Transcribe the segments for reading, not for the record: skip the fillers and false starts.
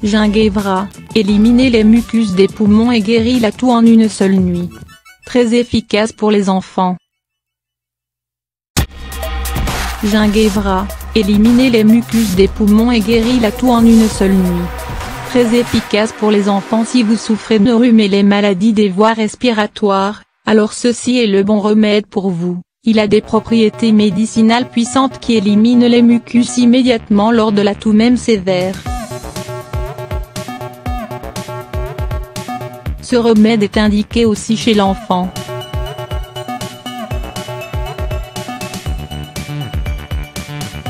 Gingembre, éliminez les mucus des poumons et guérit la toux en une seule nuit. Très efficace pour les enfants. Gingembre, éliminez les mucus des poumons et guérit la toux en une seule nuit. Très efficace pour les enfants si vous souffrez de rhume et les maladies des voies respiratoires, alors ceci est le bon remède pour vous. Il a des propriétés médicinales puissantes qui éliminent les mucus immédiatement lors de la toux même sévère. Ce remède est indiqué aussi chez l'enfant.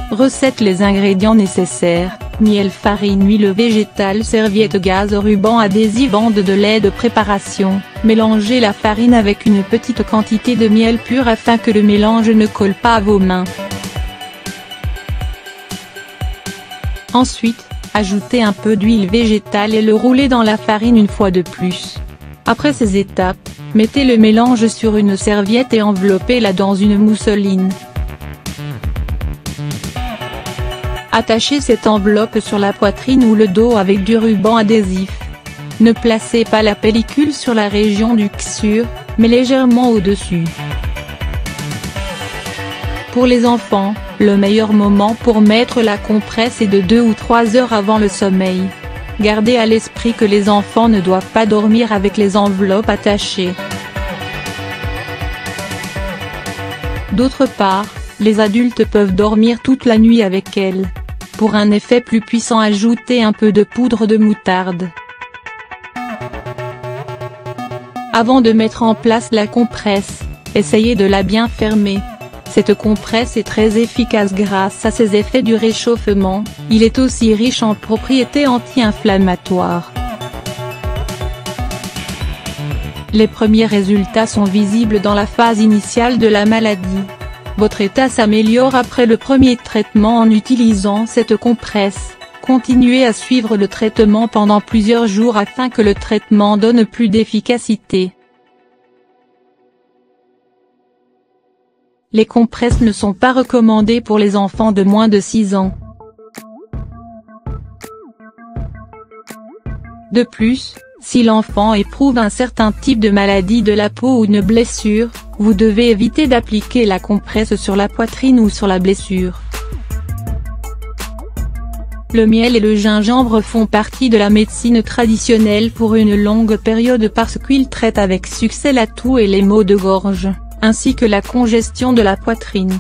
Recette: les ingrédients nécessaires: miel, farine, huile végétale, serviette, gaz, ruban adhésif, bande de lait de préparation. Mélangez la farine avec une petite quantité de miel pur afin que le mélange ne colle pas à vos mains. Ensuite, ajoutez un peu d'huile végétale et le roulez dans la farine une fois de plus. Après ces étapes, mettez le mélange sur une serviette et enveloppez-la dans une mousseline. Attachez cette enveloppe sur la poitrine ou le dos avec du ruban adhésif. Ne placez pas la pellicule sur la région du kissure, mais légèrement au-dessus. Pour les enfants, le meilleur moment pour mettre la compresse est de 2 ou 3 heures avant le sommeil. Gardez à l'esprit que les enfants ne doivent pas dormir avec les enveloppes attachées. D'autre part, les adultes peuvent dormir toute la nuit avec elles. Pour un effet plus puissant, ajoutez un peu de poudre de moutarde. Avant de mettre en place la compresse, essayez de la bien fermer. Cette compresse est très efficace grâce à ses effets du réchauffement, il est aussi riche en propriétés anti-inflammatoires. Les premiers résultats sont visibles dans la phase initiale de la maladie. Votre état s'améliore après le premier traitement en utilisant cette compresse. Continuez à suivre le traitement pendant plusieurs jours afin que le traitement donne plus d'efficacité. Les compresses ne sont pas recommandées pour les enfants de moins de 6 ans. De plus, si l'enfant éprouve un certain type de maladie de la peau ou une blessure, vous devez éviter d'appliquer la compresse sur la poitrine ou sur la blessure. Le miel et le gingembre font partie de la médecine traditionnelle pour une longue période parce qu'ils traitent avec succès la toux et les maux de gorge, ainsi que la congestion de la poitrine.